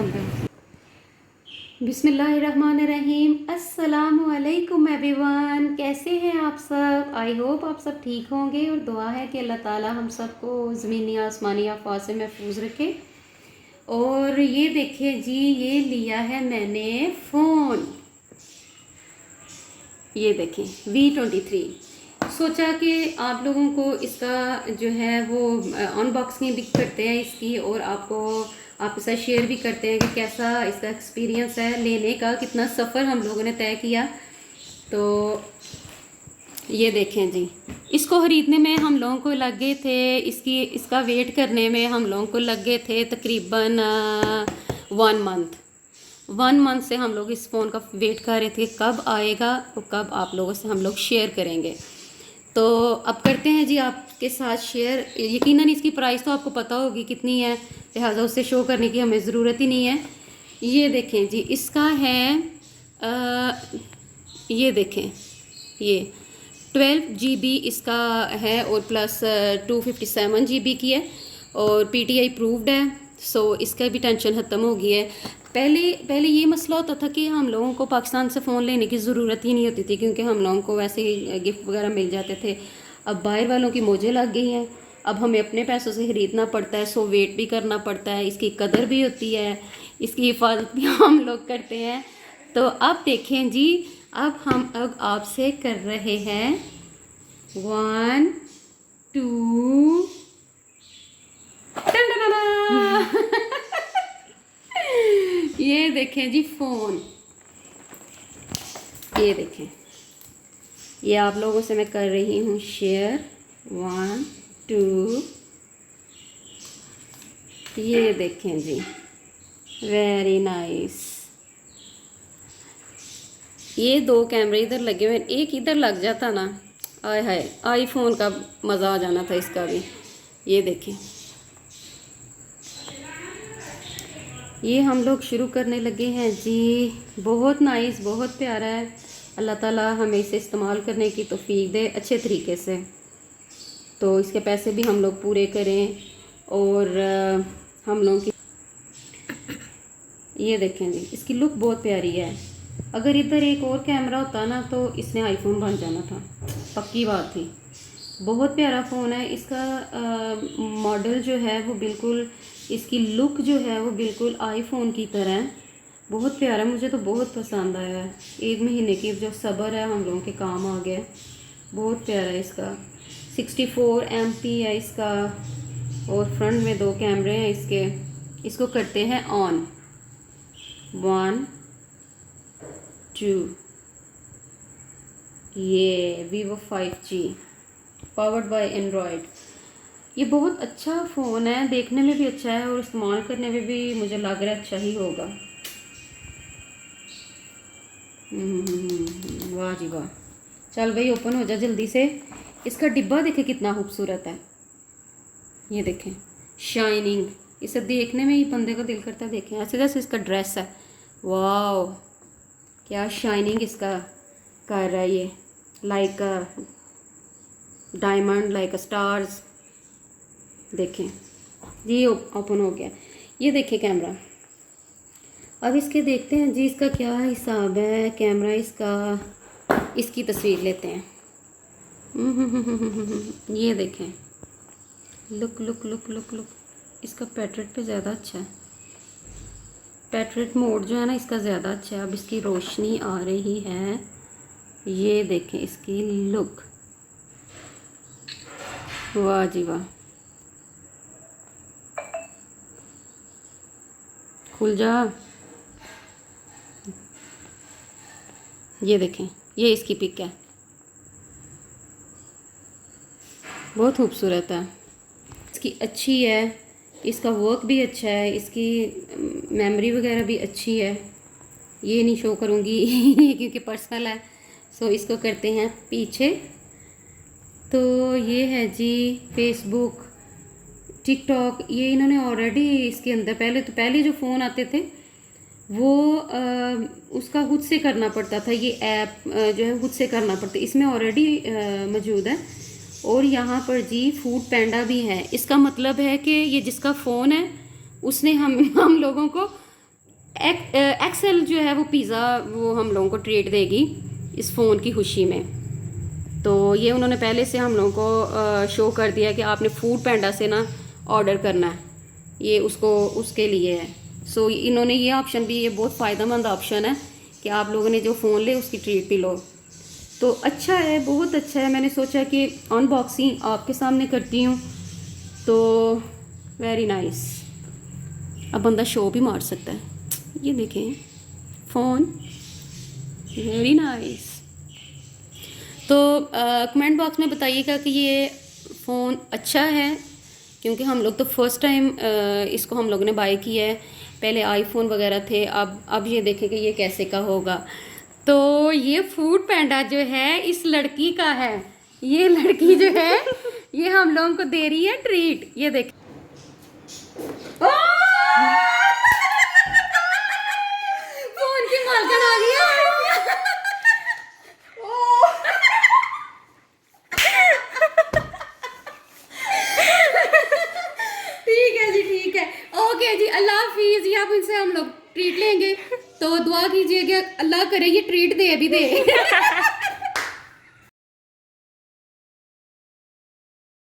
बोल दे। बिस्मिल्लाहिर्रहमानिर्रहीम, अस्सलामु अलैकुम एवरीवन। कैसे हैं आप सब? आई होप आप सब ठीक होंगे और दुआ है कि अल्लाह ताला हम सबको ज़मीनी आसमानी आफात से महफूज रखे। और ये देखिए जी, ये लिया है मैंने फ़ोन, ये देखें V23। सोचा कि आप लोगों को इसका जो है वो अनबॉक्सिंग भी करते हैं इसकी, और आपके साथ शेयर भी करते हैं कि कैसा इसका एक्सपीरियंस है लेने का, कितना सफ़र हम लोगों ने तय किया। तो ये देखें जी, इसको ख़रीदने में हम लोगों को लग गए थे, इसका वेट करने में हम लोगों को लग गए थे तकरीबन 1 मंथ से हम लोग इस फ़ोन का वेट कर रहे थे कब आएगा और कब आप लोगों से हम लोग शेयर करेंगे। तो अब करते हैं जी आपके साथ शेयर। यकीनन इसकी प्राइस तो आपको पता होगी कितनी है, लिहाजा उससे शो करने की हमें ज़रूरत ही नहीं है। ये देखें जी, इसका है ये देखें, ये 12 GB इसका है और प्लस 257 GB की है और PTI प्रूव्ड है। सो इसका भी टेंशन ख़त्म हो गई है। पहले ये मसला होता था कि हम लोगों को पाकिस्तान से फ़ोन लेने की ज़रूरत ही नहीं होती थी, क्योंकि हम लोगों को वैसे ही गिफ्ट वगैरह मिल जाते थे। अब बाहर वालों की मौजें लग गई हैं, अब हमें अपने पैसों से ख़रीदना पड़ता है। सो वेट भी करना पड़ता है, इसकी कदर भी होती है, इसकी हिफाजत भी हम लोग करते हैं। तो अब देखें जी, अब आपसे कर रहे हैं 1 2 ये देखें जी फ़ोन, ये देखें, ये आप लोगों से मैं कर रही हूँ शेयर। 1 2, ये देखें जी, वेरी नाइस। ये 2 कैमरे इधर लगे हुए, एक इधर लग जाता ना, आय हाय, आईफोन का मज़ा आ जाना था इसका भी। ये देखें, ये हम लोग शुरू करने लगे हैं जी। बहुत नाइस, बहुत प्यारा है। अल्लाह ताला हमें इसे इस्तेमाल करने की तौफीक दे अच्छे तरीके से। तो इसके पैसे भी हम लोग पूरे करें और हम लोगों की, ये देखें जी, इसकी लुक बहुत प्यारी है। अगर इधर एक और कैमरा होता ना तो इसने आईफोन बन जाना था, पक्की बात थी। बहुत प्यारा फ़ोन है। इसका मॉडल जो है वो बिल्कुल, इसकी लुक जो है वो बिल्कुल आईफोन की तरह है। बहुत प्यारा, मुझे तो बहुत पसंद आया है। 1 महीने की जो सब्र है हम लोगों के काम आ गया। बहुत प्यारा है इसका। 64 MP है इसका और फ्रंट में 2 कैमरे हैं इसके। इसको करते हैं ऑन। 1 2, ये Vivo 5G powered by Android. ये बहुत अच्छा फ़ोन है, देखने में भी अच्छा है और इस्तेमाल करने में भी मुझे लग रहा है अच्छा ही होगा। वाह जी वाह। चल भाई ओपन हो जा जल्दी से। इसका डिब्बा देखें कितना खूबसूरत है, ये देखें, शाइनिंग। इसे देखने में ही बंदे का दिल करता है देखें, ऐसे जैसे इसका ड्रेस है। वाह, क्या शाइनिंग इसका कर रहा है, ये लाइक डायमंड, लाइक स्टार्स। देखें जी, ओपन हो गया। ये देखें कैमरा। अब इसके देखते हैं जी इसका क्या हिसाब है। कैमरा इसका, इसकी तस्वीर लेते हैं। ये देखें, look look look look look. इसका पेट्रेट पे ज़्यादा अच्छा है, पेट्रेट मोड जो है ना इसका ज़्यादा अच्छा है। अब इसकी रोशनी आ रही है, ये देखें इसकी लुक। वाह जी वाह। खुल जा। ये देखें, ये इसकी पिक है, बहुत खूबसूरत है। इसकी अच्छी है, इसका वर्क भी अच्छा है, इसकी मेमोरी वगैरह भी अच्छी है। ये नहीं शो करूँगी क्योंकि पर्सनल है। सो इसको करते हैं पीछे। तो ये है जी फेसबुक, टिकटॉक, ये इन्होंने ऑलरेडी इसके अंदर पहले जो फ़ोन आते थे वो उसका खुद से करना पड़ता था। ये ऐप जो है खुद से करना पड़ता, इसमें ऑलरेडी मौजूद है। और यहाँ पर जी फूड पैंडा भी है। इसका मतलब है कि ये जिसका फ़ोन है उसने हम लोगों को एक्सेल जो है वो पिज़्ज़ा वो हम लोगों को ट्रीट देगी इस फ़ोन की खुशी में। तो ये उन्होंने पहले से हम लोगों को शो कर दिया कि आपने फूड पैंडा से ना ऑर्डर करना है, ये उसको उसके लिए है। सो इन्होंने ये ऑप्शन भी, ये बहुत फ़ायदेमंद ऑप्शन है कि आप लोगों ने जो फ़ोन ले उसकी ट्रीट भी लो। तो अच्छा है, बहुत अच्छा है। मैंने सोचा कि अनबॉक्सिंग आपके सामने करती हूँ। तो वेरी नाइस। अब बंदा शो भी मार सकता है, ये देखें फ़ोन, वेरी नाइस। तो कमेंट बॉक्स में बताइएगा कि ये फ़ोन अच्छा है, क्योंकि हम लोग तो फर्स्ट टाइम इसको हम लोग ने बाय किया है। पहले आईफोन वगैरह थे, अब ये देखें कि ये कैसे का होगा। तो ये फूड पैंडा जो है इस लड़की का है, ये लड़की जो है ये हम लोगों को दे रही है ट्रीट। ये देख फोन की मालकिन आ गई है। ठीक है जी, ठीक है, ओके जी, अल्लाह हाफिज। ये अब इनसे हम लोग ट्रीट लेंगे, तो दुआ कीजिएगा अल्लाह करे ये ट्रीट दे भी दे।